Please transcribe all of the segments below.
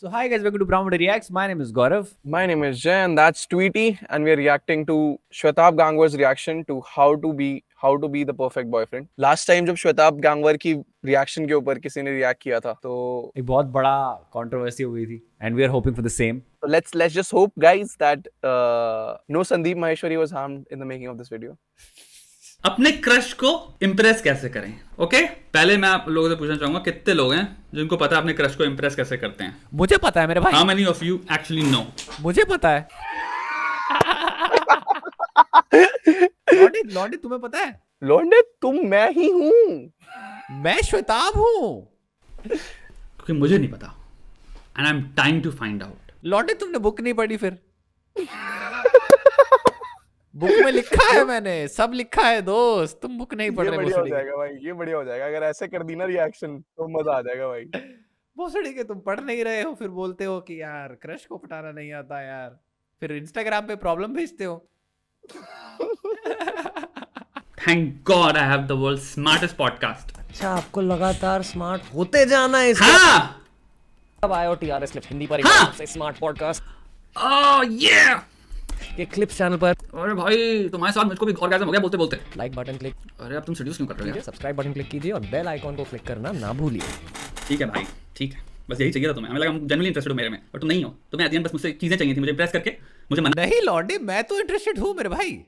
So hi guys, welcome to Brown Reacts. My name is Gaurav. My name is Jay and that's Tweety and we are reacting to Shwetab Gangwar's reaction to how to be the perfect boyfriend. Last time जब श्वेताब गांगवर की reaction के ऊपर किसी ने react किया था तो एक बहुत बड़ा कंट्रोवर्सी हुई थी and we are hoping for the same. so let's just hope guys that no Sandeep Maheshwari was harmed in the making of this video. अपने क्रश को इम्प्रेस कैसे करें? ओके पहले मैं आप लोगों से पूछना चाहूंगा कितने लोग हैं जिनको पता है अपने क्रश को इम्प्रेस कैसे करते हैं? मुझे पता है मेरे भाई. How many of you actually know? मुझे पता है. लॉन्डे तुम्हें पता है? लॉन्डे तुम मैं ही हूँ. मैं श्वेताब हूँ. क्योंकि मुझे नहीं पता and I'm trying to find out. लॉन्डे तुमने बुक नहीं पढ़ी फिर? बुक में लिखा है मैंने, सब लिखा है दोस्त. तुम बुक नहीं पढ़ रहे. बढ़िया हो जाएगा भाई, ये बढ़िया हो जाएगा. अगर ऐसे कर दी ना रिएक्शन तो मजा आ जाएगा भाई. भोसड़ी के तुम पढ़ नहीं रहे हो फिर बोलते हो कि यार क्रश को पटाना नहीं आता यार. फिर इंस्टाग्राम पे प्रॉब्लम भेजते हो. Thank God I have the world's smartest podcast. अच्छा आपको लगातार स्मार्ट होते जाना है इसका. हाँ. अब आयो टीआरएस क्लिप्स हिंदी पर हाँ! से स्मार्ट पॉडकास्ट Oh yeah. के क्लिप्स चैनल पर अरे भाई तुम्हारे साथ मुझको भी ऑर्गेज़म हो गया बोलते बोलते. लाइक बटन क्लिक अरे अब तुम सीरियस क्यों कर रहे हो कीजिए, यार? सब्सक्राइब बटन क्लिक कीजिए और बेल आइकॉन को क्लिक करना ना भूलिए. ठीक है भाई, ठीक है. बस यही चाहिए था तुम्हें. हमें लगा जनरली इंटरेस्टेड हो मेरे में, और तुम नहीं हो. तुम्हें एट द एंड बस मुझसे चीजें चाहिए थी, मुझे इंप्रेस करके मुझे मना. नहीं लॉन्डे, मैं तो इंटरेस्टेड हूँ मेरे भाई.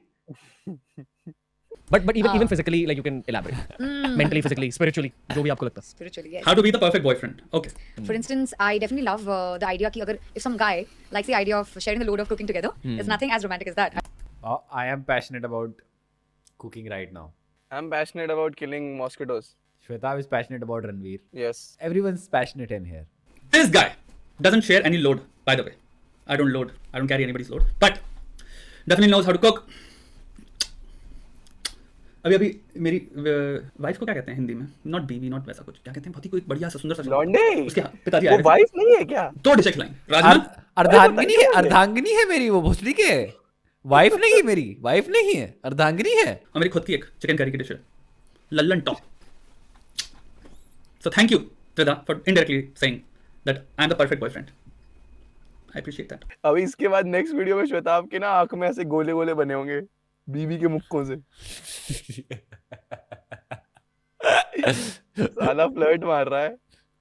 But even physically like you can elaborate. Mentally, physically, spiritually, जो भी आपको लगता है. Spiritually, yes. How to be the perfect boyfriend? Okay. For instance, I definitely love the idea कि अगर if some guy likes the idea of sharing the load of cooking together, there's nothing as romantic as that. I am passionate about cooking right now. I'm passionate about killing mosquitoes. Shwetab is passionate about Ranveer. Yes. Everyone's passionate in here. This guy doesn't share any load, by the way. I don't load. I don't carry anybody's load. But definitely knows how to cook. अभी मेरी wife को क्या कहते हैं हिंदी में? Not बीवी, not वैसा कुछ. क्या कहते हैं? बहुत ही कोई बढ़िया सा सुंदर सा लॉन्डे उसके पिताजी वो आए थे. वाइफ नहीं है क्या? दो डिशें खिलाई. राजमा. अर्धांगिनी है, अर्धांगिनी है मेरी. वो भोसड़ी के वाइफ नहीं है मेरी. वाइफ नहीं है, अर्धांगिनी है. और मेरी खुद की एक चिकन करी की डिश है, Lallan top. So thank you, Trida, for indirectly saying that I'm the perfect boyfriend. I appreciate that. अभी इसके बाद नेक्स्ट वीडियो में श्वेताब के ना आंख में ऐसे गोले गोले बने होंगे बीवी के मुक्कों से. साला फ्लर्ट मार रहा है.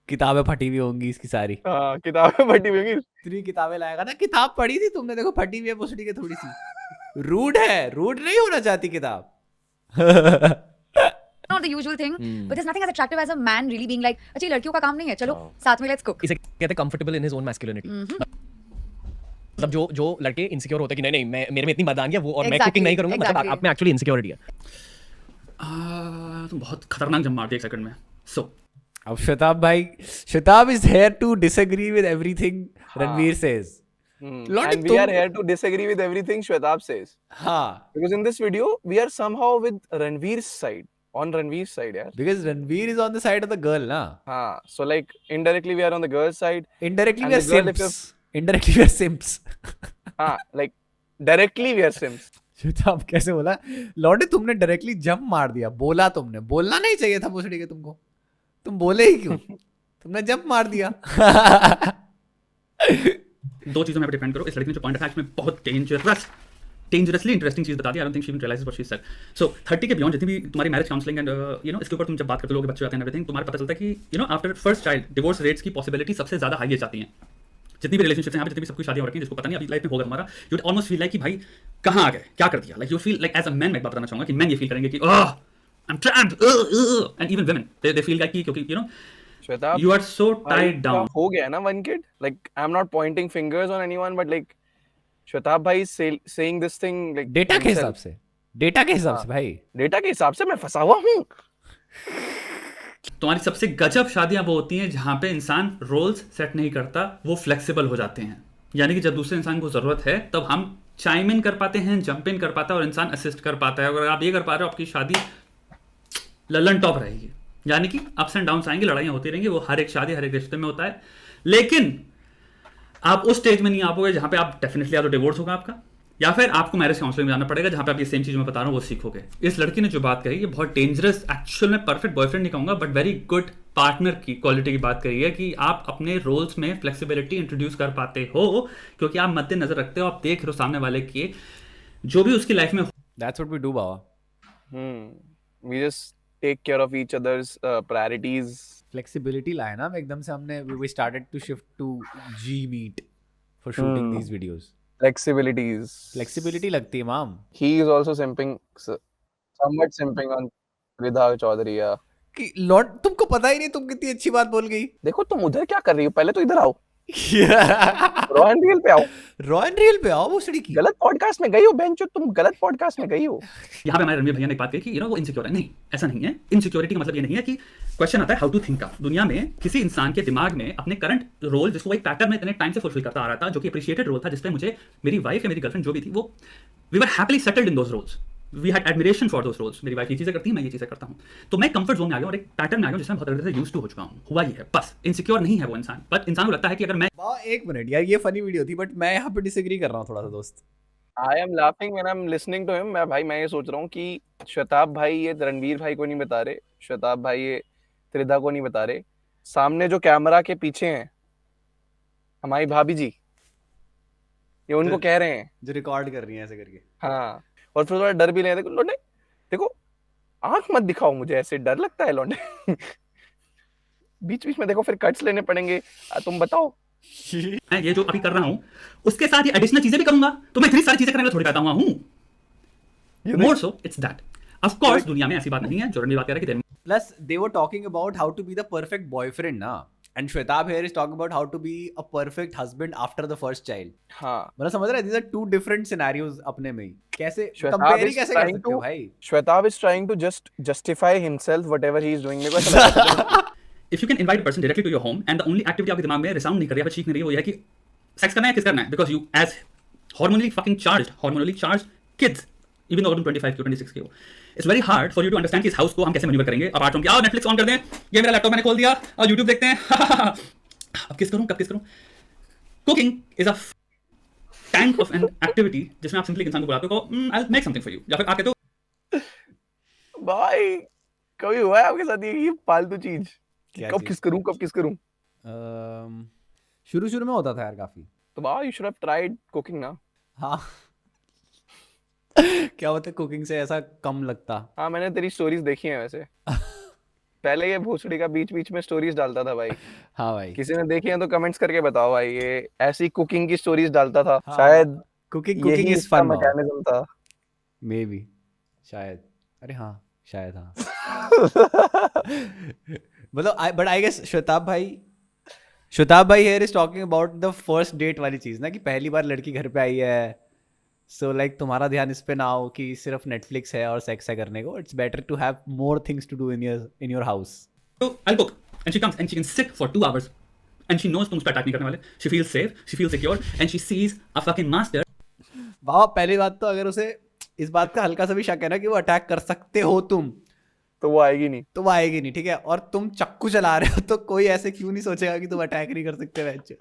किताबें फटी हुई होंगी इसकी सारी. हाँ किताबें फटी हुई होंगी. इतनी किताबें लाएगा ना. किताब पढ़ी थी तुमने? देखो फटी हुई है भोसड़ी के थोड़ी सी. रूड है, रूड नहीं होना चाहती किताब. Not the usual thing, but there's nothing as attractive as a man really being like, अच्छा ये लड़कियों का काम नहीं है, चलो साथ में let's cook. इसे कहते हैं comfortable in his own masculinity. मतलब जो लड़के इनसिक्योर होते हैं कि नहीं मेरे में इतनी मर्दानी है वो और मैं Exactly, कुकिंग नहीं करूंगा, मतलब exactly. आप में एक्चुअली इनसिक्योरिटी है. तुम बहुत खतरनाक जम मार दिया एक सेकंड में. So अब Shwetab is here to disagree with everything Ranveer says. लॉन्डे And we are here to disagree with everything Shwetab says. हाँ. Because in this video we are somehow with Ranveer's side. On Ranveer's side, यार. Because Ranveer is on the side of the girl, na. हाँ. So like indirectly we are on the girl's side. Indirectly And we are the girl simps. Indirectly we are simps. हाँ. Like directly we are simps. Shwetab कैसे बोला? लॉन्डे तुमने directly jump मार दिया. बोला तुमने. बोलना नहीं चाहिए था भोसड़ी के तुमको. तुम बोले ही क्यों? तुमने जंप मार दिया. दो चीजों में डिपेंड करो. इस लड़की ने जो पॉइंट रखा है इसमें बहुत डेंजरसली इंटरेस्टिंग चीज बता दी. I don't think she even realises what she said. So 30 के बियॉन्ड जितनी भी तुम्हारी मैरिज काउंसलिंग एंड इसके ऊपर तुम जब बात करते हो, लोग बच्चे आते हैं एवरीथिंग, तुम्हारा पता चलता है कि after first child divorce rates की पॉसिबिलिटी सबसे ज्यादा हाईएस्ट आती हैं. जितनी भी रिलेशनशिप्स हैं, जितनी भी सबकी शादियां हो रखी हैं, जिसको पता नहीं अभी लाइफ में होगा हमारा, you would almost feel like कि भाई कहां आ गए, क्या कर दिया. Like you feel like as a man, मैं बात बताना चाहूंगा कि मैन ये फील करेंगे कि I am trapped. And even women they feel like कि क्योंकि Shwetab, you are so tied down. हो गया ना one kid. Like I'm not pointing fingers on anyone, but like Shwetab bhai is saying this thing like data के himself. हिसाब से. Data के हिसाब से भाई. डेटा के हिसाब से मैं फंसा हुआ हूँ. तुम्हारी सबसे गजब शादियां वो होती हैं जहां पे इंसान रोल्स सेट नहीं करता, वो फ्लेक्सिबल हो जाते हैं. यानी कि जब दूसरे इंसान को जरूरत है तब हम चाइम इन कर पाते हैं, जंप इन कर पाता है और इंसान असिस्ट कर पाता है. अगर आप ये कर पा रहे हो, आपकी शादी लल्लन टॉप रहेगी. यानी कि अप्स एंड डाउन्स आएंगे, लड़ाइयां होती रहेंगी, वो हर एक शादी हर एक रिश्ते में होता है. लेकिन आप उस स्टेज में नहीं आ पाओगे जहां पे आप डेफिनेटली या तो डिवोर्स होगा आपका, या फिर आपको मैरिज काउंसलिंग में जाना पड़ेगा जहां पे आप ये सेम चीज मैं बता रहा हूं वो सीखोगे. इस लड़की ने जो बात कही ये बहुत डेंजरस, एक्चुअल में परफेक्ट बॉयफ्रेंड नहीं कहूंगा, बट वेरी गुड पार्टनर की क्वालिटी की बात करी है कि आप अपने रोल्स में फ्लेक्सिबिलिटी इंट्रोड्यूस कर पाते हो क्योंकि आप मद्देनजर रखते हो, आप देख रहे हो सामने वाले के जो भी उसकी लाइफ में That's what we do, Baba. We just take care of each other's priorities. Flexibility लाया ना, एकदम से हमने we started to shift to G Meet for shooting these videos. Flexibilities. Flexibility लगती है माम. He is also simping, somewhat simping on Ridha Chaudhary. Yeah. कि Lord तुमको पता ही नहीं तुम कितनी अच्छी बात बोल गई. देखो तुम उधर क्या कर रही हो, पहले तो इधर आओ, रॉ एंड रियल पे आओ, रॉ एंड रियल पे आओ. वो सड़ी की गलत पॉडकास्ट में गई हो बेंचो, तुम गलत पॉडकास्ट में गई हो. यहाँ पे हमारे रणवीर भैया ने एक बात कही कि वो इनसिक्योर है. नहीं, ऐसा नहीं है. इनसिक्योरिटी का मतलब ये नहीं है कि क्वेश्चन आता है हाउ टू थिंक का. दुनिया में किसी इंसान के दिमाग में अपने करंट रोल जिसको वो एक पैटर्न में इतने टाइम से फुलफिल करता आ रहा था, जो कि अप्रिशिएटेड रोल था, जिसपे मुझे मेरी वाइफ या मेरी गर्लफ्रेंड जो भी थी, वो we were happily settled in those roles. We had admiration for those roles. मेरी वाइफ ये चीजें करती है, मैं ये चीजें करता हूँ, तो मैं कंफर्ट जोन में आ गया और एक पैटर्न में आ गया जिसमें बहुत तरह से यूज्ड टू हो चुका हूँ. हुआ ये है बस. इनसिक्योर नहीं है वो इंसान, बट इंसान को लगता है कि अगर मैं एक मिनट यार, ये फनी वीडियो थी बट मैं यहाँ पे डिसएग्री कर रहा हूँ थोड़ा सा दोस्त. I am laughing when I'm listening to him. मैं ये सोच रहा हूँ कि श्वेताब भाई ये रणवीर भाई को नहीं बता रहे, श्वेताब भाई ये त्रिधा को नहीं बता रहे, सामने जो कैमरा के पीछे हैं हमारी भाभी जी, ये उनको कह रहे हैं, जो रिकॉर्ड कर रही है ऐसे करके. हाँ. और फिर थोड़ा डर भी ले, देखो लौंडे, देखो आंख मत दिखाओ मुझे, ऐसे डर लगता है लौंडे. बीच बीच में देखो फिर कट्स लेने पड़ेंगे. तुम बताओ. मैं ये जो अभी कर रहा हूँ उसके साथ ये एडिशनल चीजें भी करूंगा, तो मैं इतनी सारी चीजें करने के लिए थोड़ी पैदा हुआ हूँ. More so it's that. Of course दुनिया में ऐसी बात नहीं है जो रणवीर बात कर रहा है कि Plus, they were talking about how to be the perfect boyfriend, na? And Shwetab here is talking about how to be a perfect husband after the first child. हाँ. मतलब समझ रहा है, these are two different scenarios अपने में ही. कैसे Shwetab compare he is कैसे कर trying सकते हो to- भाई? Shwetab is trying to just justify himself whatever he is doing. मेरे को ऐसा लगता है. if you can invite a person directly to your home and the only activity आपके दिमाग में रिसाउंड नहीं कर रही है, चीख नहीं रही है, वो ये है कि सेक्स करना है, किस करना है, because you as hormonally charged kids, even though तुम 25 के 26 के हो, it's very hard for you to understand कि इस हाउस को हम कैसे मैन्यूवर करेंगे. अब आठ आओ नेटफ्लिक्स ऑन कर दें, ये मेरा लैपटॉप मैंने खोल दिया और यूट्यूब देखते हैं. अब किस करूं, कब किस करूं. Cooking is a tank of an activity जिसमें आप सिंपली इंसान को बुलाते हो, I will make something for you, या फिर आप कहते हो भाई कभी हुआ है आपके साथ ये फालतू चीज? क्या कब चीज? किस करूं? शुरू में होता था यार काफी. तो भाई you should have tried cooking ना. हाँ. क्या होता है कुकिंग से ऐसा कम लगता. हाँ, मैंने तेरी स्टोरीज देखी हैं वैसे. पहले ये भोसड़ी का बीच में स्टोरीज डालता था भाई. हाँ भाई. किसी ने देखी है तो कमेंट्स करके बताओ भाई. ये ऐसी कुकिंग की स्टोरीज डालता था. हाँ, शायद कुकिंग यही इज इसका फन. मैकेनिज्म था. May be. शायद. अरे हाँ शायद हाँ. मतलब बट आई गेस श्वेताब भाई here is talking about the first date वाली चीज ना, कि पहली बार लड़की घर पे आई है, सो लाइक तुम्हारा ध्यान इस पे ना हो कि सिर्फ नेटफ्लिक्स है और सेक्स है करने को. It's better to have more things to do in your house. So I'll cook, and she comes and she can sit for 2 hours, and she knows तुम उस पर अटैक नहीं करने वाले. She feels safe, she feels secure, and she sees a fucking master. वाह, पहली बात तो अगर उसे इस बात का हल्का सा भी शक है ना कि वो अटैक कर सकते हो तुम, तो वो आएगी नहीं. तो वो आएगी नहीं. ठीक है, और तुम चक्कू चला रहे हो तो कोई ऐसे क्यों नहीं सोचेगा कि तुम अटैक नहीं कर सकते बच्चे.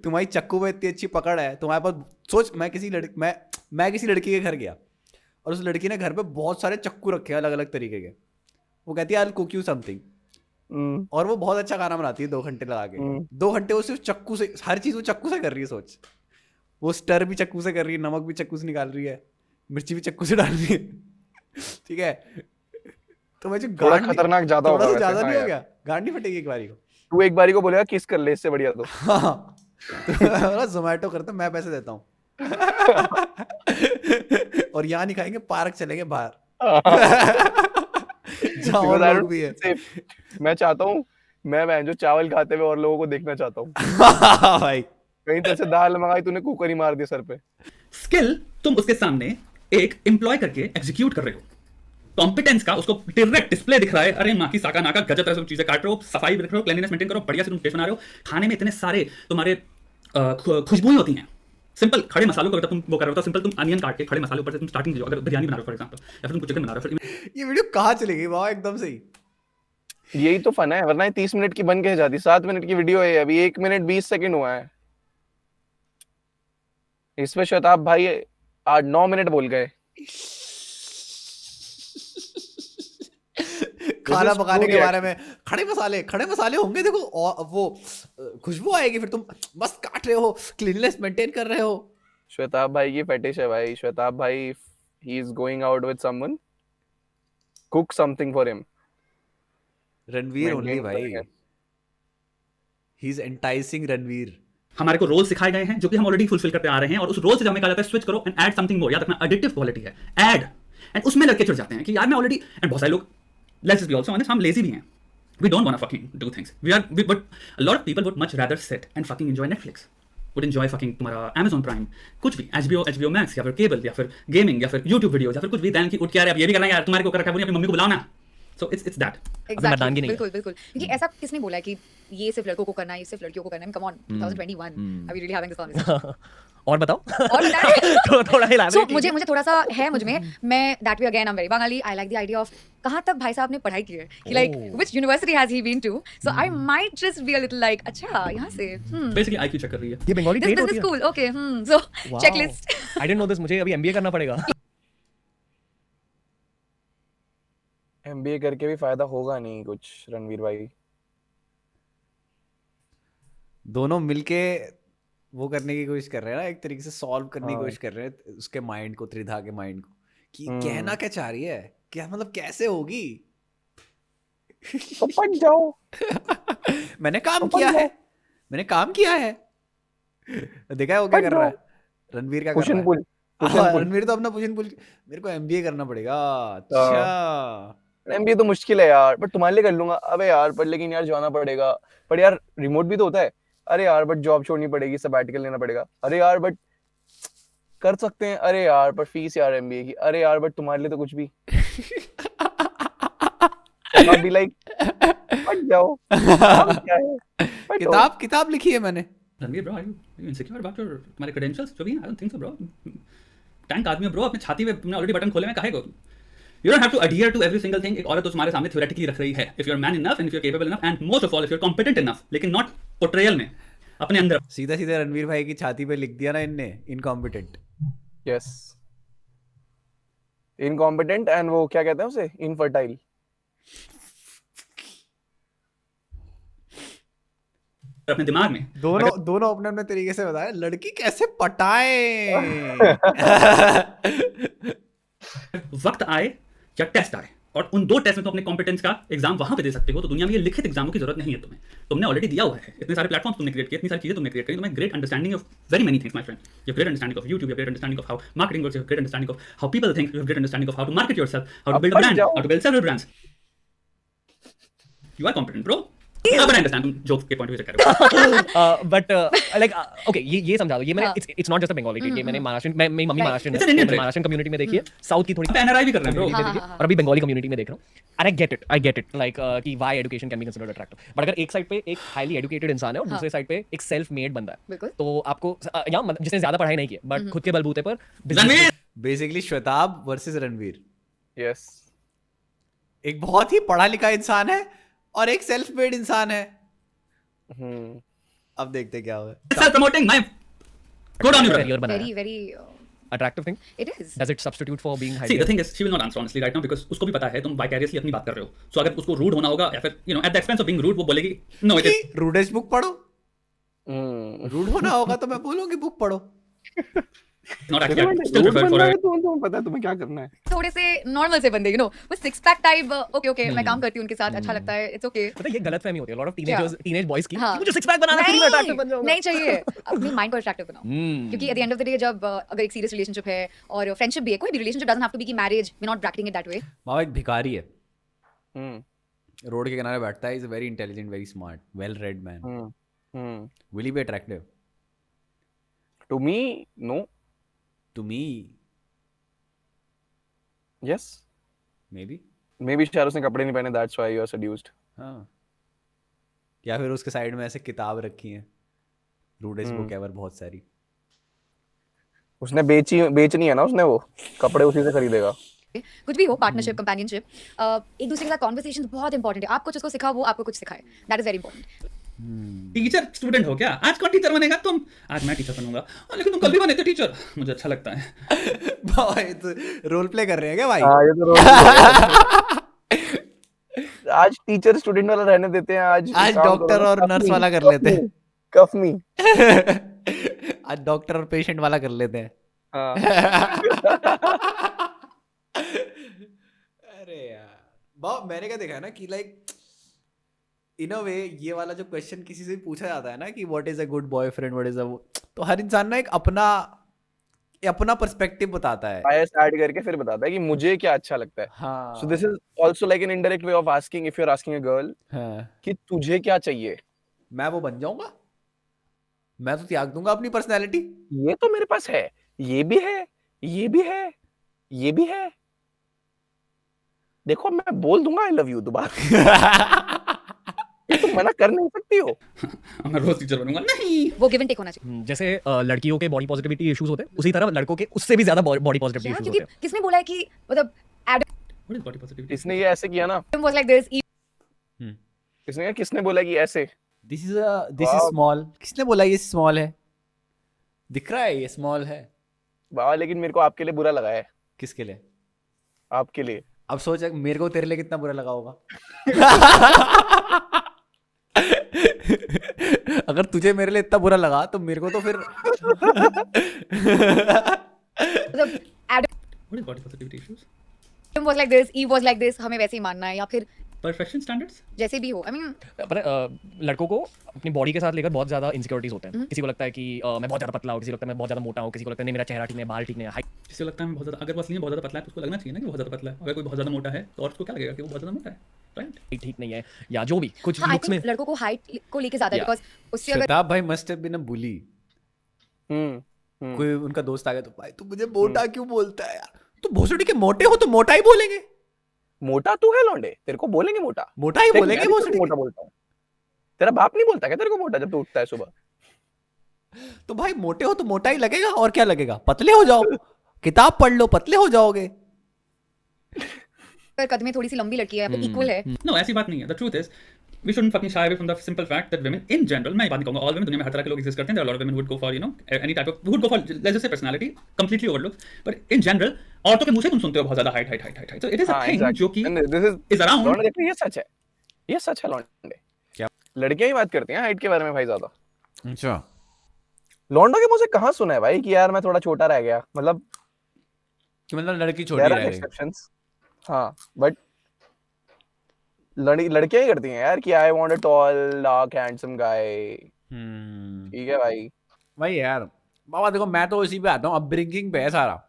तुम्हारी चक्कू में इतनी अच्छी पकड़ है तुम्हारे पास. सोच, मैं किसी लड़की के घर गया और उस लड़की ने घर पे बहुत सारे चक्कू रखे हैं अलग अलग तरीके के. वो कहती है I will cook you something, और वो बहुत अच्छा खाना बनाती है 2 घंटे लगा के. 2 घंटे वो सिर्फ चक्कू से, हर चीज वो चक्कू से कर रही है. सोच, वो स्टर भी चक्कू से कर रही है, नमक भी चक्कू से निकाल रही है, मिर्ची भी चक्कू से डाल रही है. ठीक है, तो मैं जो थोड़ा खतरनाक ज्यादा होगा. थोड़ा ज्यादा नहीं हो गया? गांड नहीं फटेगी एक बारी को? तू एक बारी को बोलेगा किस कर ले, इससे बढ़िया तो. हाँ, जोमेटो करता, मैं पैसे देता हूँ. और यहाँ नहीं खाएंगे, पार्क चलेंगे बाहर. जहाँ और लोग भी है. मैं चाहता हूँ मैं जो चावल खाते हुए और लोगों को देखना चाहता हूँ. भाई कहीं तरह से दाल मंगाई तूने, कुकर ही मार दिया सर पे. स्किल तुम उसके सामने एक एम्प्लॉय करके एग्जीक्यूट कर रहे हो. कॉम्पिटेंस का उसको डायरेक्ट डिस्प्ले दिख रहा है. अरे माँ की साका नाका गजब तरह से चीजें काट रहे हो, सफाई भी रख रहे हो, क्लीननेस मेंटेन करो, बढ़िया से तुम टेस्ट बना रहे हो. खाने में इतने सारे तुम्हारे खुशबुएं होती हैं. सिंपल खड़े मसालों को अगर तुम वो कर रहे हो तो सिंपल तुम अनियन काट के खड़े मसालों पर से तुम स्टार्टिंग अगर बिरयानी बना रहे हो फॉर एग्जांपल, या फिर तुम चिकन बना रहे हो. ये वीडियो कहाँ चली गई वाह एकदम से ही? यही तो फन है, वरना ये 30 मिनट की बन के जाती. 7 मिनट की वीडियो है, अभी 1 मिनट 20 सेकंड हुआ है. इसमें श्वेताब भाई 8-9 मिनट बोल गए. खाना just पकाने true के बारे में, खड़े मसाले होंगे देखो, और वो खुशबू आएगी, फिर तुम मस्त काट रहे हो, क्लीननेस मेंटेन कर रहे हो। श्वेताब भाई की फेटिश है भाई। श्वेताब भाई, he is going out with someone, cook something for him, Ranveer only maintain भाई, करेंगे। He is enticing Ranveer. हमारे को रोल सिखाए गए हैं जो कि हम ऑलरेडी फुलफिल करते आ रहे हैं, और उस रोल से जब हमें कहा जाता है स्विच करो एंड ऐड समथिंग मोर, याद रखना एडिक्टिव क्वालिटी है ऐड, एंड उसमें लड़के चिढ़ जाते हैं कि यार मैं ऑलरेडी, एंड बहुत सारे लोग, लेट्स बी आल्सो ऑनेस्ट, हम लेजी भी हैं, we don't want to fucking do things, but a lot of people would much rather sit and fucking enjoy Netflix, would enjoy fucking तुम्हारा Amazon प्राइम, कुछ भी HBO max, या फिर cable, या फिर गेमिंग, या फिर YouTube वीडियोस, या फिर कुछ भी, दैन की उठ के यार अब ये भी करना है यार, तुम्हारे को कर रखा है, बोलिए अपनी मम्मी को बुलाओ ना। सो इट्स दैट। मर्दानगी नहीं है। बिल्कुल बिल्कुल, क्योंकि ऐसा किसने बोला है कि ये सिर्फ लड़कों को करना है, ये सिर्फ लड़कियों को करना है? Come on, 2021 are we really having this conversation? और बताओ। और बताएं। तो थोड़ा So elaborate मुझे थोड़ा सा है मुझ में, मैं that way again I'm very Bengali, I like the idea of कहाँ तक भाई साहब ने पढ़ाई की है, कि like which university has he been to, so I might just be a little like अच्छा यहाँ से बेसिकली IQ चेक कर रही है। ये बंगाली this ट्रेड होती business है। school, okay, so Wow. checklist. I didn't know this, मुझे अभी MBA करना पड़ेगा। MBA करके भी फायदा होगा नहीं कुछ रणवीर भाई। दोनों मिलके वो करने की कोशिश कर रहे हैं ना, एक तरीके से सॉल्व करने की हाँ। कोशिश कर रहे हैं उसके माइंड को, त्रिधा के माइंड को, कि कहना क्या चाह रही है, क्या मतलब कैसे होगी। तो पट जाओ। मैंने काम अपन किया जाओ। है, मैंने काम किया है, देखा है वो क्या अपन कर रहा है, जाओ। रणवीर क्या कर पुश रहा एंड है। पुल, पुश हाँ, एंड पुल। रणवीर तो अपना पुश एंड पुल, मेरे को MBA करना पड़ेगा, अच्छा MBA तो मुश्किल है यार, बट तुम्हारे लिए कर लूंगा। अबे यार पर लेकिन यार जाना पड़ेगा, पर यार रिमोट भी तो होता है। अरे यार बट जॉब छोड़नी पड़ेगी, सबैटिकल लेना पड़ेगा। अरे यार बट कर सकते हैं। अरे यार पर फीस यार MBA की। अरे यार बट तुम्हारे लिए तो कुछ भी। I'll be like, पट जाओ। काम क्या है? पटो। किताब लिखी है मैंने। Ranveer bro, are you insecure about your तुम्हारे क्रेडेंशियल्स जो भी हैं? I don't think so bro. Tank आदमी है ब्रो, अपने छाती पे तुमने ऑलरेडी बटन खोले में काहे को? You don't have to adhere to every single thing. एक औरत तो तुम्हारे सामने theoretically रख रही है, if you're man enough and if you're capable enough and most of all if you're competent enough, लेकिन not portrayal में, अपने अंदर। सीधा सीधा रणवीर भाई की छाती पे लिख दिया ना इनने, इनकॉम्पिटेंट। Yes. Incompetent and वो क्या कहते हैं उसे? Infertile. अपने दिमाग में दोनों अपने अपने तरीके से बताए लड़की कैसे पटाए। वक्त आए या टेस्ट आए, और उन दो टेस्ट में तो अपने कॉम्पिटेंस का एग्जाम वहां पे दे सकते हो, तो दुनिया में ये लिखित एग्जामों की जरूरत नहीं है तुम्हें, तुमने ऑलरेडी दिया हुआ है। इतने सारे प्लेटफॉर्म तुमने क्रिएट किए, इतनी सारी चीजें तुमने क्रिएट करी, तुम्हें great understanding of very many things my friend. You great understanding of YouTube, you great understanding of how marketing works, you great understanding of how people think, you great understanding of how to market yourself, how to build a brand, how to build several brands. You are competent bro. अब I understand तुम joke के point of view से कह रहे हो। But like okay, ये समझा दो, ये मैंने it's not just a Bengali trade, ये मैंने महाराष्ट्र, मेरी mummy Maharashtra It's an Indian trait. Maharashtra community में देखी है, साउथ की थोड़ी आप NRI भी कर रहे हैं ब्रो। देखी है, और अभी बंगाली कम्युनिटी में देख रहा हूँ। And I get it like कि why education can be considered attractive, but अगर एक साइड पे एक हाईली एजुकेटेड इंसान है और दूसरे साइड पे एक सेल्फ मेड बंदा है, बिल्कुल। तो आपको या मतलब जिसने ज्यादा पढ़ाई नहीं की बट खुद के बलबूते पर Ranveer basically Shwetabh versus Ranveer, Yes. एक बहुत ही पढ़ा लिखा इंसान है और एक सेल्फ मेड इंसान है। अब देखते क्या होगा। Self promoting my good on you brother. Career बनाया Very very attractive thing. it is. Does it substitute for being See, the thing is, she will not answer honestly right now because उसको भी पता है तुम vicariously अपनी बात कर रहे हो। So अगर उसको rude होना होगा या फिर at the expense of being rude वो बोलेगी no it is rudest book पढ़ो, हम्म। रूड होना होगा तो मैं बोलूंगी बुक पढ़ो। not actually I still prefer for a तुम्हें पता है तुम्हें क्या करना है। थोड़े से नॉर्मल से बंदे, वो सिक्स पैक टाइप, ओके मैं काम करती हूँ उनके साथ, अच्छा लगता है, इट्स ओके। पता है ये गलतफहमी होती है लॉट ऑफ टीनेज बॉयज की हाँ। कि मुझे सिक्स पैक बनाना है, फिर मैं अट्रैक्टिव बन जाऊंगा। नहीं चाहिए, अपनी माइंड को अट्रैक्टिव बनाओ, क्योंकि at the end of the day जब अगर एक सीरियस रिलेशनशिप है और फ्रेंडशिप भी है, कोई भी relationship doesn't have to be की marriage, we not bracketing it that way. मामा एक भिखारी है, हम्म रोड के किनारे बैठता है, is a very intelligent, very smart, well red man, hmm. Will he be attractive To me, no. To me? Yes. May Maybe शायद उसने कपड़े नहीं पहने, that's why you are seduced. हाँ, या फिर उसके साइड में ऐसे किताब रखी है, रूडेस्ट बुक एवर, बहुत सारी। उसने बेचनी है ना, उसने वो कपड़े उसी से खरीदेगा। कुछ भी हो, पार्टनरशिप, कंपेनियनशिप, एक दूसरे के साथ कॉन्वर्सेशन बहुत इंपॉर्टेंट है। आप कुछ उसको सिखाओ, वो आपको कुछ सिखाए, that is very important. Teacher student हो क्या? आज कौन टीचर बनेगा? तुम। आज मैं टीचर बनूंगा। लेकिन तुम कल भी बने थे टीचर, मुझे अच्छा लगता है। भाई तो रोल प्ले कर रहे हैं क्या भाई? हाँ, ये तो आज टीचर स्टूडेंट वाला रहने देते हैं, आज आज काम डॉक्टर करो। और Cuff नर्स me, वाला कर cuff लेते हैं। me, cuff me। आज डॉक्टर और पेशेंट वाला कर लेते हैं। हाँ। अरे यार बहुत मैंने क्या देखा है ना कि लाइक इन अ वे ये वाला जो क्वेश्चन किसी से भी पूछा जाता है ना कि what is a good boyfriend, what is a, तो हर इंसान ना एक अपना पर्सपेक्टिव बताता है। बायस ऐड करके फिर बताता है कि मुझे क्या अच्छा लगता है। हाँ so this is also like an indirect way of asking, if you are asking a girl हाँ कि तुझे क्या चाहिए, मैं वो बन जाऊंगा, मैं तो त्याग दूंगा अपनी पर्सनैलिटी। ये तो मेरे पास है, ये भी है, ये भी है, ये भी है, देखो मैं बोल दूंगा आई लव यू दोबारा। ये तुम मना कर नहीं सकती हो। मैं रोज टीचर बनूंगा नहीं। वो गिव एंड टेक होना चाहिए। जैसे लड़कियों के बॉडी पॉजिटिविटी इश्यूज होते हैं, उसी तरह लड़कों के उससे भी ज्यादा बॉडी पॉजिटिविटी Yeah, इश्यूज क्योंकि होते हैं। किसने बोला है कि मतलब What is body positivity? इसने ये ऐसे किया ना, Adam was like this, इसने कहा किसने बोला कि ऐसे, this is this is Wow. Small, किसने बोला ये स्मॉल है? दिख रहा है ये स्मॉल है। वाह, लेकिन मेरे को आपके लिए बुरा लगा है, किसके लिए? आपके लिए। अब सोच मेरे को तेरे लिए कितना बुरा लगा होगा। अगर तुझे मेरे लिए इतना बुरा लगा तो मेरे को तो फिर मतलब What is body positivity issues? Adam was like this, Eve was like this, हमें वैसे ही मानना है या फिर Perfection standards? जैसे भी हो। I mean, पर लड़कों को अपनी बॉडी के साथ लेकर बहुत ज्यादा इनसिक्योरिटीज होते हैं। किसी को लगता है कि मैं बहुत ज्यादा पतला हूँ, किसी को लगता है मैं बहुत ज्यादा मोटा हूँ, किसी को लगता है नहीं मेरा चेहरा ठीक नहीं है, बाल ठीक नहीं है, हाइट जिससे लगता है मैं बहुत ज्यादा, अगर वो असली में बहुत ज्यादा पतला है तो उसको लगना चाहिए ना कि वो बहुत ज्यादा पतला है। अगर कोई बहुत ज्यादा मोटा है तो और उसको क्या लगेगा कि वो बहुत ज्यादा मोटा है, राइट? ठीक नहीं है, या जो भी कुछ हाँ, I लुक्स में। think लड़कों को हाइट को लेके ज्यादा है Yeah. बिकॉज उससे अगर श्वेताब भाई मस्ट हैव बीन अ बुली। हम्म कोई उनका दोस्त आ गया तो भाई तू मुझे मोटा क्यों बोलता है यार? तू भोसड़ी के मोटे हो तो मोटा ही बोलेंगे, मोटा तू है लौंडे, तेरे को बोलेंगे मोटा, मोटा ही देख, बोलेंगे मैं भी भोसड़ी तेरे को मोटा के। बोलता हूँ, तेरा बाप नहीं बोलता क्या तेरे को मोटा जब तू उठता है सुबह? तो भाई मोटे हो तो मोटा ही लगेगा, और क्या लगेगा? पतले हो जाओ, किताब पढ़ लो, पतले हो जाओगे। अगर कद में थोड़ी सी लंबी लड़की है या फिर इक्वल है, No, ऐसी बात नहीं है। The truth is, we shouldn't fucking shy away from the simple fact that women in general, मैं ये बात नहीं कहूँगा, all women, दुनिया में हर तरह के लोग exist करते हैं, there are a lot of women who would go for, you know, any type of, who would go for, let's just say personality, completely overlooked, but in general, औरतों के मुंह से तुम सुनते हो बहुत ज़्यादा height, so it is a हाँ, thing exactly. जो कि And this is around. लौंडे देखो, ये सच है, ये सच है लौंडे। क्या? लड़कियां ही बात करती हैं हाइट के बारे में भाई ज्यादा। अच्छा, लौंडों के मुंह से कहाँ सुना है भाई कि यार मैं थोड़ा छोटा रह गया, मतलब कि मतलब लड़की छोटी there रह are गई। exceptions, हाँ, बट लड़कियां ही करती हैं यार कि I want a tall dark handsome guy. ठीक है भाई, भाई यार बाबा देखो मैं तो इसी पे आता हूँ, अपब्रिंगिंग पे है सारा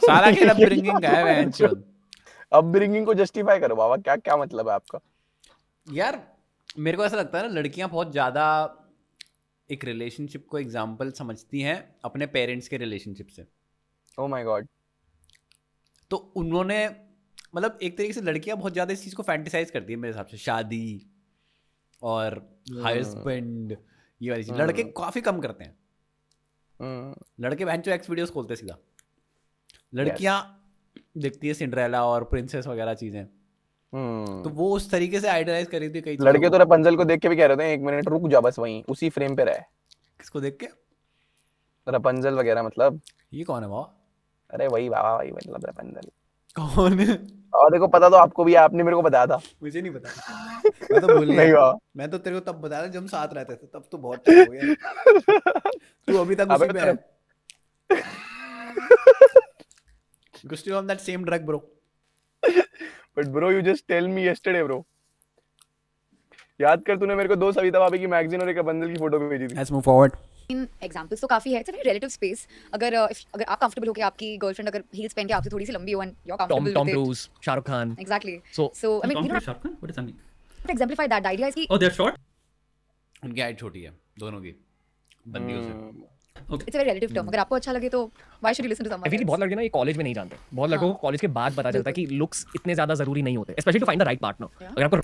सारा खेल अपब्रिंगिंग का है बहनचोद। अपब्रिंगिंग को जस्टिफाई करो बाबा, क्या क्या मतलब है आपका? यार मेरे को ऐसा लगता है ना, लड़कियां बहुत ज्यादा एक रिलेशनशिप को एग्जाम्पल समझती हैं अपने पेरेंट्स के रिलेशनशिप से। Oh my God. तो उन्होंने मतलब एक तरीके से लड़कियां बहुत ज्यादा इस चीज को फैंटिसाइज करती है मेरे हिसाब से, शादी और हस्बैंड, ये वाली चीज लड़के काफी कम करते हैं। लड़के बहनचो एक्स वीडियोस खोलते हैं सीधा, लड़कियां देखती है सिंड्रेला और प्रिंसेस वगैरह चीजें, तो वो उस तरीके से आइडलाइज कर रही थी कई लड़के चीजों तो रपुंजल को देख के भी कह रहे थे एक मिनट रुक जा, बस वहीं उसी फ्रेम पे रहे। किसको देख के? रपुंजल वगैरह मतलब, ये कौन है बाबा? अरे वही बाबा, वही मतलब रपुंजल। कौन है? और देखो पता तो आपको भी है, आपने मेरे को बताया था। मुझे नहीं पता, मैं तो भूल नहीं गया। बाबा, मैं तो तेरे को तब बताया था जब हम साथ रहते थे, तब तो बहुत टाइम हो गया। तू अभी तक अबे उसी पे है। You still on that same drug, bro. But bro you just tell me yesterday bro, याद कर तूने मेरे को 2 सविता भाभी की मैगजीन और एक रपुंजल की फोटो भेजी थी। Let's move forward. एग्जांपल्स तो काफी है, it's a very relative space. अगर अगर आप कंफर्टेबल हो कि आपकी गर्लफ्रेंड अगर हील्स पहन के आपसे थोड़ी सी लंबी हो and you are Tom comfortable with Cruise, Shahrukh Khan. It, exactly. So- so I mean Tom you Cruise, Shahrukh Khan? What does that mean? Don't exemplify that idea is कि Oh, they're short? उनकी height छोटी है दोनों की, बंदियों से। Okay. It's a very relative term. अगर आपको अच्छा लगे तो why should you listen to I someone feel कि बहुत लड़के ना ये कॉलेज में नहीं जानते, बहुत लड़कों को कॉलेज के बाद पता चलता है कि लुक्स इतने ज्यादा जरूरी नहीं होते, specially to find the right partner. अगर आपको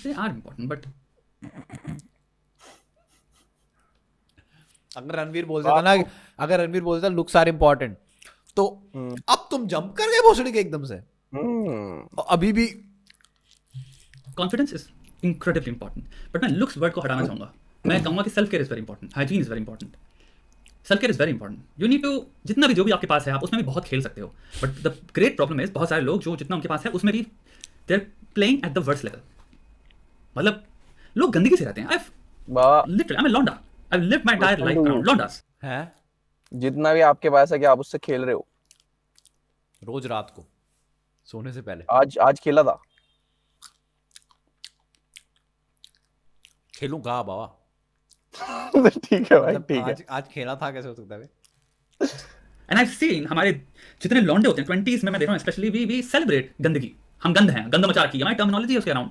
They are important, but अगर रणवीर बोल देता ना, अगर रणवीर बोलता लुक्स आर इंपॉर्टेंट, तो अब तुम जंप कर गए भोसड़ी के एकदम से। और अभी भी confidence is incredibly important. But मैं looks word को हटाना चाहूंगा। मैं कहूंगा कि self care is very important, hygiene is very important. Self care is very important. You need to, जितना भी जो भी आपके पास है आप उसमें भी बहुत खेल सकते हो, but the great problem is बहुत सारे लोग जो जितना उनके पास है उसमें भी they are playing at the worst level. मतलब लोग गंदगी से रहते हैं। आई बाबा लिटरली आई एम अ लौंडा, I live my entire life around लौंडास। है जितना भी आपके पास है, क्या आप उससे खेल रहे हो? रोज रात को सोने से पहले आज खेला था। खेलूंगा बाबा। ठीक है भाई, मतलब ठीक है। आज खेला था, कैसे हो सकता है बे? एंड आई सीन हमारे जितने लौंडे होते हैं 20s में, मैं देख रहा हूँ स्पेशली, वी सेलिब्रेट गंदगी। हम गंद हैं, गंद मचा रखी है, हमारी टर्मिनोलॉजी है उसके अराउंड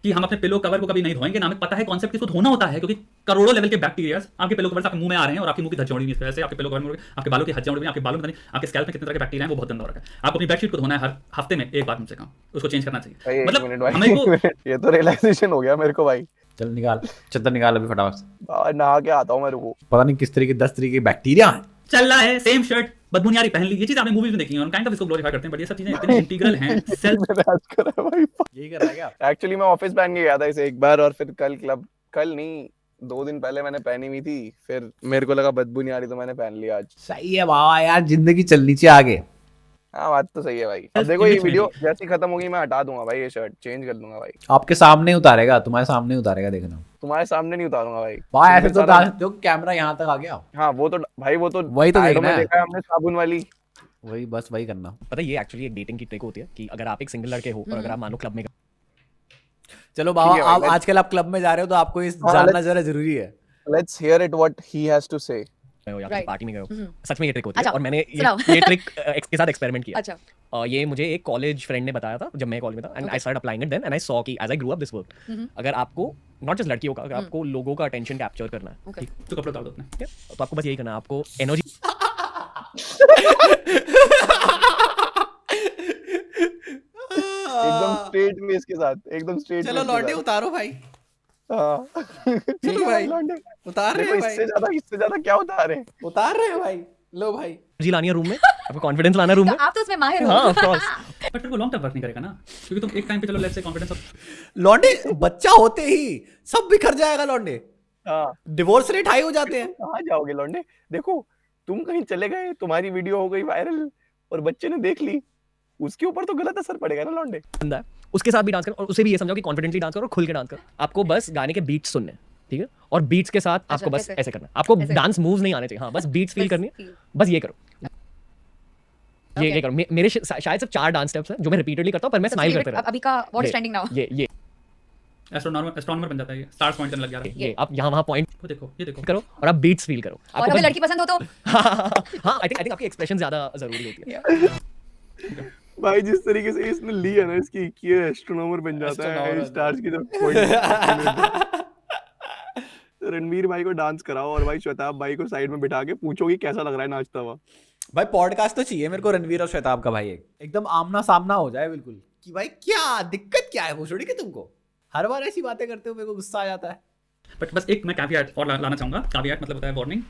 कि हम अपने पिलो कवर को कभी नहीं धोएंगे ना। हमें पता है कॉन्सेप्ट किसको धोना होता है, क्योंकि करोड़ों लेवल के बैक्टीरिया आपके पिलो कवर से आपके मुंह में आ रहे हैं और आपके मुंह की धज्जियां उड़ रही हैं। इस वजह से आपके पिलो कवर में आपके बालों की हज्जियां उड़ रही हैं, आपके बालों में आपके स्कैल्प में कितने तरह के बैक्टीरिया हैं, वो बहुत गंदा हो रखा है। आपको अपनी बेडशीट को धोना है हर हफ्ते में एक बार कम से कम, उसको चेंज करना भाई, चाहिए। एक मतलब मिनट भाई, हमें एक को मिनट, ये तो रियलाइजेशन हो गया मेरे को भाई। चल निकाल, चद्दर निकाल अभी फटाफट से। बाबा, नहा के आता हूँ मेरे को। पता नहीं किस तरीके 10 तरीके के बैक्टीरिया हैं। चल रहा है, सेम शर्ट बदबूनियारी पहन ली, ये चीज आपने मूवीज में देखी है और काइंड ऑफ इसको ग्लोरीफाई करते हैं, बट ये सब चीजें इतनी इंटीग्रल हैं। सेल्फ मैंने आज करा है भाई। यही कर रहा है क्या? एक्चुअली मैं ऑफिस पहन के गया था इसे एक बार, और फिर कल नहीं 2 दिन पहले मैंने पहनी हुई थी, फिर मेरे को लगा बदबू नहीं आ रही तो मैंने पहन लिया आज। सही है बाबा यार, जिंदगी चलनी चाहिए आगे। हाँ, बात तो सही है भाई। अब देखो ये वीडियो जैसी खत्म होगी मैं हटा दूंगा भाई, ये शर्ट चेंज कर दूंगा भाई। आपके सामने उतारेगा, तुम्हारे सामने उतारेगा, देखना। तुम्हारे सामने नहीं उतारूंगा भाई। भाई ऐसे तो डाल सकते हो, कैमरा यहाँ तक आ गया। हाँ वो तो भाई, वो तो वही तो ad देखना में है। देखा है हमने, साबुन वाली। वही बस वही करना। पता है ये एक्चुअली एक डेटिंग की ट्रिक होती है कि अगर आप एक सिंगल लड़के हो और अगर आप मानो क्लब में चलो बाबा, ठीक है भाई, आप आजकल आप क्लब में जा रहे हो तो आपको इस हाँ, जानना जरा जरूरी है। Let's hear it what he has to say. गए हो या Right. पार्टी में गए हो, सच में ये ट्रिक होती है। अच्छा, और मैंने सुनाओ। ये ट्रिक के साथ एक्सपेरिमेंट किया। अच्छा ये मुझे एक कॉलेज फ्रेंड ने बताया था जब मैं कॉलेज में था, and I start applying it then, and I saw कि as I grow up this work, अगर आपको नॉट जस्ट लड़कियों का, अगर आपको लोगों का अटेंशन कैप्चर करना है, Okay. तो कपड़े उतार दो अपने। ठीक है, तो आपको बस यही करना है, आपको एनर्जी एकदम स्ट्रेट फेस के साथ, एकदम स्ट्रेट। चलो लौंडे उतारो भाई। हाँ चलो भाई, लौंडे उतार रहे देखो, हैं भाई, इससे ज्यादा क्या उतार है। उतार रहे हैं भाई। लो भाई, लानी है रूम में, आपको कॉन्फिडेंस लाना है रूम तो में। आप तो उसमें माहिर हो। हाँ ऑफ कोर्स। बट फिर वो लॉन्ग टर्म वर्क नहीं करेगा ना, क्योंकि तुम एक टाइम पे चलो लेट्स से कॉन्फिडेंस लौंडे बच्चा होते ही सब बिखर जाएगा लौंडे। हाँ, डिवोर्स रेट हाई हो जाते हैं। कहाँ जाओगे लौंडे? देखो तुम कहीं चले गए, तुम्हारी वीडियो हो गई वायरल और बच्चे ने देख ली, उसके ऊपर तो गलत असर पड़ेगा ना लौंडे। बंदा है, उसके साथ भी डांस करो और उसे भी ये समझाओ कि कॉन्फिडेंटली डांस करो और खुल के डांस करो। आपको बस गाने के बीट्स सुनने हैं, ठीक है, और बीट्स के साथ आपको बस कैसे? ऐसे करना है। आपको ऐसे? डांस मूव्स नहीं आने चाहिए, हाँ बस बीट्स फील करनी है, बस ये करो। ये करो। मेरे शायद सिर्फ 4 डांस स्टेप्स हैं जो मैं रिपीटेडली करता हूँ, पर मैं स्माइल करते रहता अभी का व्हाट इज हूँ। Trending now? ये एस्ट्रोनॉमर बन जाता है, ये स्टार्स पॉइंट करने लग जा रहा है। ये आप यहाँ वहाँ पॉइंट वो देखो, ये देखो। करो और आप बीट्स फील करो। और आपको अगर बस- लड़की पसंद हो तो हाँ आई थिंक आपकी एक्सप्रेशन ज्यादा जरूरी होती है। भाई जिस तरीके से इसने ली है ना इसकी, कि ये एस्ट्रोनॉमर बन जाता है Astronomer स्टार्स की तरफ पॉइंट। रणवीर भाई को डांस कराओ और भाई श्वेताब भाई को साइड में बिठा के पूछो कि कैसा लग रहा है नाचता हुआ। भाई पॉडकास्ट तो चाहिए मेरे को रणवीर और श्वेताब का भाई, एकदम आमना सामना हो जाए बिल्कुल, कि भाई क्या दिक्कत क्या है भोसड़ी की तुमको, हर बार ऐसी बातें करते हो मेरे को गुस्सा आ जाता है। बट बस एक मैं कैविएट और लाना चाहूंगा। कैविएट मतलब होता है वार्निंग।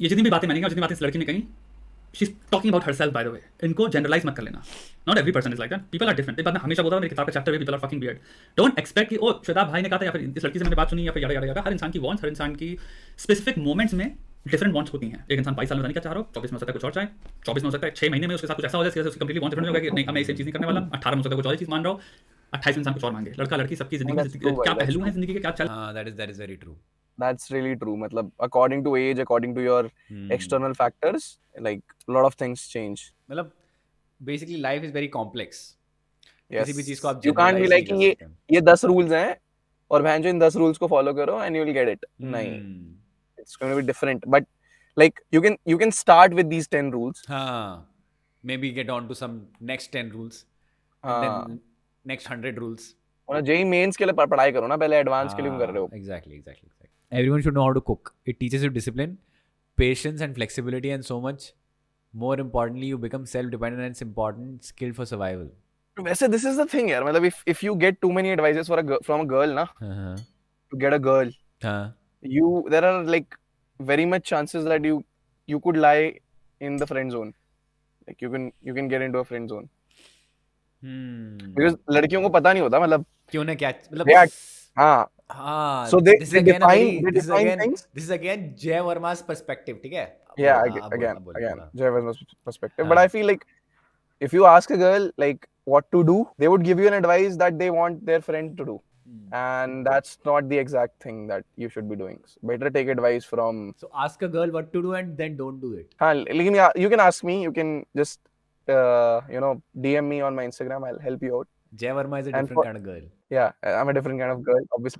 ये जितनी भी बातें मैंने की और जितनी बातें इस लड़की ने कही, she is talking about herself by the way. इनको जनरलाइज मत कर लेना, not every person is like that, people are different. बात मैं हमेशा बोलता हूं मेरी किताब का चैप्टर में, people are fucking weird. Don't expect कि ओ श्वेताब भाई ने कहा था या फिर इस लड़की से मैंने बात सुनी या फिर याड़ा याड़ा याड़ा। हर इंसान की वांट्स, हर इंसान की स्पेसिफिक मोमेंट्स में डिफरेंट वांट्स होती हैं। एक इंसान 22 साल में बताने क्या चाह रहा हो, 24 में हो सकता है कुछ और चाहे, 24 में हो सकता है 6 महीने में उसके साथ कुछ ऐसा हो जाए उसकी कंप्लीटली वांट डिफरेंट हो गया कि नहीं अब मैं सेम चीज नहीं करने वाला। 18 में हो सकता है कुछ और चीज मान रहा हो, 28 में इंसान कुछ और मांगे। लड़का लड़की सबकी जिंदगी That's true, में क्या that's पहलू हैं true. जिंदगी के, क्या चल हाँ that is very true. That's really true. मतलब according to age, according to your external factors, like a lot of things change. मतलब basically life is very complex. Yes. किसी भी चीज को आप You can't be generalize like नहीं कि कर सकते। ये 10 rules हैं और बहन जो इन 10 rules को follow करो and you will get it. नहीं, it's going to be different. But like you can start with these 10 rules. हाँ, maybe get on to some next 10 rules and हाँ, then next 100 rules. और JEE mains के लिए पढ़ाई करो ना पहले, एडवांस के लिए क्यों कर रहे हो? Exactly. Everyone should know how to cook. It teaches you discipline, patience and flexibility, and so much more importantly you become self-dependent, and it's important skill for survival. वैसे this is the thing यार, मतलब if you get too many advices from a girl ना, हाँ to get a girl, there are like very much chances that you could lie in the friend zone. Like you can get into a friend zone. Because लड़कियों को पता नहीं होता, मतलब क्यों ना क्या मतलब they are, हाँ हाँ, So they this is they again a define very they this is define again things. this is again Jay Verma's perspective, ठीक है? Yeah, बोल, हाँ, बोल, हाँ, बोल, again, हाँ. Jay Verma's perspective. But हाँ. I feel like if you ask a girl like what to do, they would give you an advice that they want their friend to do, and that's not the exact thing that you should be doing. So better take advice from. So ask a girl what to do and then don't do it. हाँ, लेकिन yeah, you can ask me. You can just DM me on my Instagram. I'll help you out. Jay Verma is a And different for- kind of girl. Yeah, I'm a different kind of girl, obviously.